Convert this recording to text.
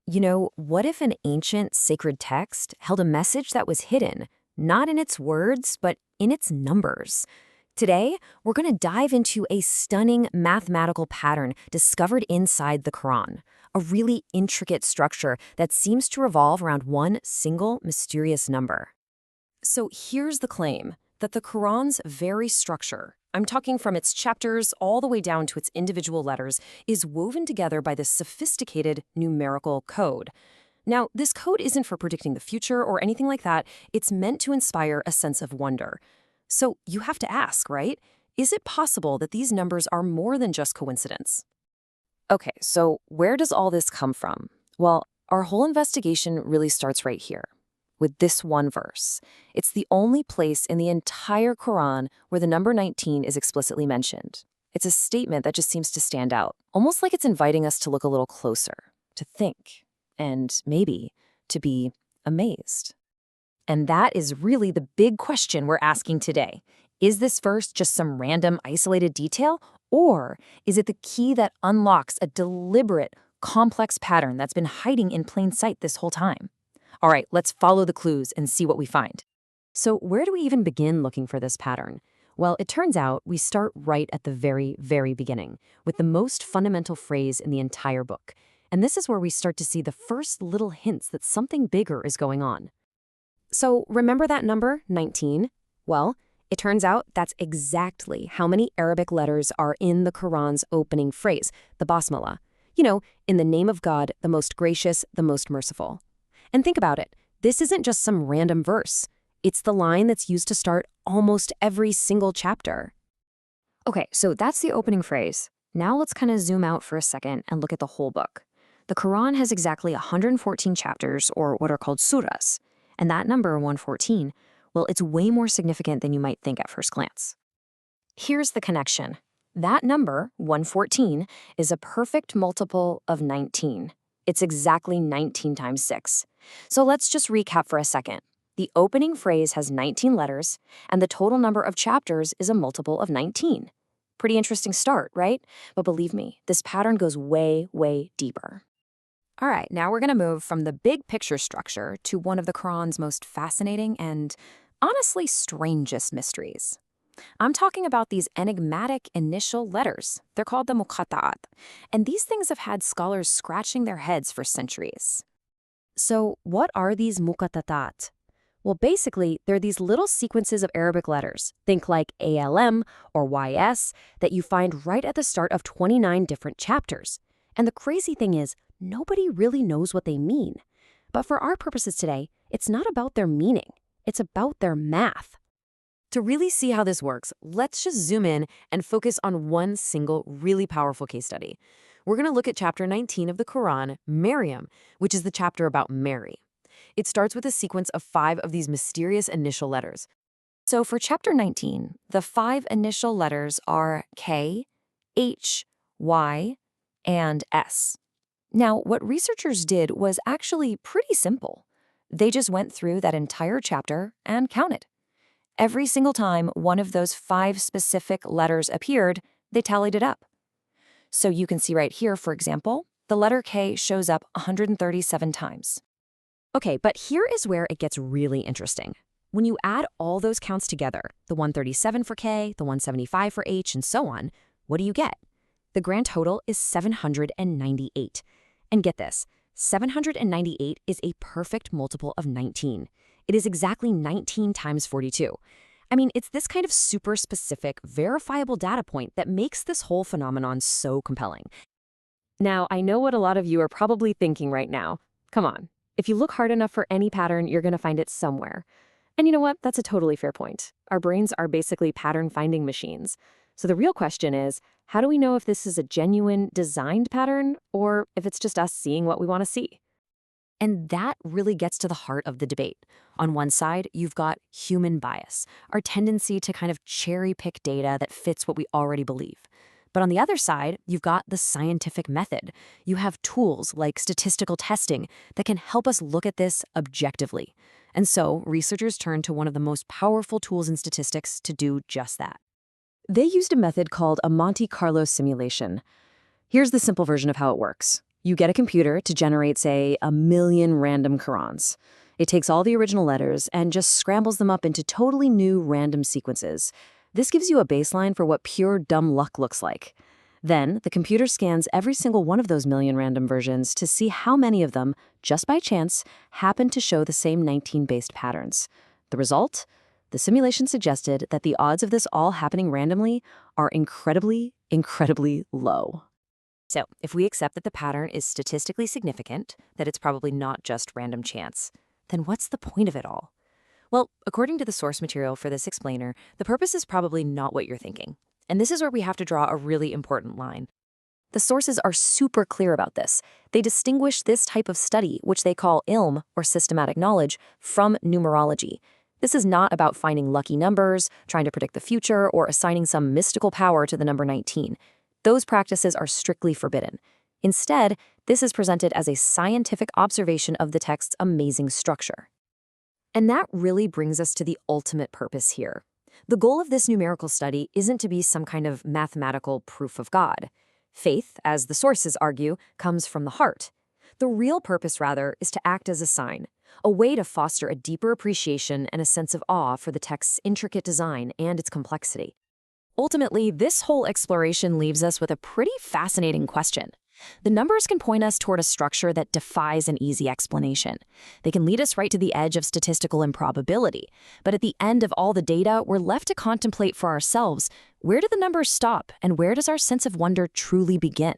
What if an ancient sacred text held a message that was hidden, not in its words, but in its numbers? Today, we're going to dive into a stunning mathematical pattern discovered inside the Quran, a really intricate structure that seems to revolve around one single mysterious number. So here's the claim that the Quran's very structure, I'm talking from its chapters all the way down to its individual letters, is woven together by this sophisticated numerical code. Now, this code isn't for predicting the future or anything like that. It's meant to inspire a sense of wonder. So you have to ask, right? Is it possible that these numbers are more than just coincidence? Okay, so where does all this come from? Well, our whole investigation really starts right here, with this one verse. It's the only place in the entire Quran where the number 19 is explicitly mentioned. It's a statement that just seems to stand out, almost like it's inviting us to look a little closer, to think, and maybe to be amazed. And that is really the big question we're asking today. Is this verse just some random isolated detail, or is it the key that unlocks a deliberate, complex pattern that's been hiding in plain sight this whole time? All right, let's follow the clues and see what we find. So where do we even begin looking for this pattern? Well, it turns out we start right at the very, very beginning, with the most fundamental phrase in the entire book. And this is where we start to see the first little hints that something bigger is going on. So remember that number, 19? Well, it turns out that's exactly how many Arabic letters are in the Quran's opening phrase, the basmala. In the name of God, the most gracious, the most merciful. And think about it. This isn't just some random verse. It's the line that's used to start almost every single chapter. Okay, so that's the opening phrase. Now let's kind of zoom out for a second and look at the whole book. The Quran has exactly 114 chapters, or what are called surahs. And that number, 114, well, it's way more significant than you might think at first glance. Here's the connection. That number, 114, is a perfect multiple of 19. It's exactly 19 times 6. So let's just recap for a second. The opening phrase has 19 letters, and the total number of chapters is a multiple of 19. Pretty interesting start, right? But believe me, this pattern goes way, way deeper. All right, now we're going to move from the big picture structure to one of the Quran's most fascinating and honestly strangest mysteries. I'm talking about these enigmatic initial letters. They're called the muqatta'at, and these things have had scholars scratching their heads for centuries. So what are these muqatta'at? Well, basically, they're these little sequences of Arabic letters, think like ALM or YS, that you find right at the start of 29 different chapters. And the crazy thing is, nobody really knows what they mean. But for our purposes today, it's not about their meaning. It's about their math. To really see how this works, let's just zoom in and focus on one single really powerful case study. We're going to look at chapter 19 of the Quran, Maryam, which is the chapter about Mary. It starts with a sequence of 5 of these mysterious initial letters. So for chapter 19, the 5 initial letters are K, H, Y, and S. Now, what researchers did was actually pretty simple. They just went through that entire chapter and counted. Every single time one of those 5 specific letters appeared, they tallied it up. So you can see right here, for example, the letter K shows up 137 times. Okay, but here is where it gets really interesting. When you add all those counts together, the 137 for K, the 175 for H, and so on, what do you get? The grand total is 798. And get this, 798 is a perfect multiple of 19. It is exactly 19 times 42. I mean, it's this kind of super specific, verifiable data point that makes this whole phenomenon so compelling. Now, I know what a lot of you are probably thinking right now. Come on, if you look hard enough for any pattern, you're going to find it somewhere. And you know what? That's a totally fair point. Our brains are basically pattern-finding machines. So the real question is, how do we know if this is a genuine, designed pattern, or if it's just us seeing what we want to see? And that really gets to the heart of the debate. On one side, you've got human bias, our tendency to kind of cherry-pick data that fits what we already believe. But on the other side, you've got the scientific method. You have tools like statistical testing that can help us look at this objectively. And so researchers turned to one of the most powerful tools in statistics to do just that. They used a method called a Monte Carlo simulation. Here's the simple version of how it works. You get a computer to generate, say, 1 million random Qurans. It takes all the original letters and just scrambles them up into totally new random sequences. This gives you a baseline for what pure dumb luck looks like. Then, the computer scans every single one of those million random versions to see how many of them, just by chance, happen to show the same 19 based patterns. The result? The simulation suggested that the odds of this all happening randomly are incredibly, incredibly low. So, if we accept that the pattern is statistically significant, that it's probably not just random chance, then what's the point of it all? Well, according to the source material for this explainer, the purpose is probably not what you're thinking. And this is where we have to draw a really important line. The sources are super clear about this. They distinguish this type of study, which they call ilm, or systematic knowledge, from numerology. This is not about finding lucky numbers, trying to predict the future, or assigning some mystical power to the number 19. Those practices are strictly forbidden. Instead, this is presented as a scientific observation of the text's amazing structure. And that really brings us to the ultimate purpose here. The goal of this numerical study isn't to be some kind of mathematical proof of God. Faith, as the sources argue, comes from the heart. The real purpose, rather, is to act as a sign, a way to foster a deeper appreciation and a sense of awe for the text's intricate design and its complexity. Ultimately, this whole exploration leaves us with a pretty fascinating question. The numbers can point us toward a structure that defies an easy explanation. They can lead us right to the edge of statistical improbability. But at the end of all the data, we're left to contemplate for ourselves, where do the numbers stop and where does our sense of wonder truly begin?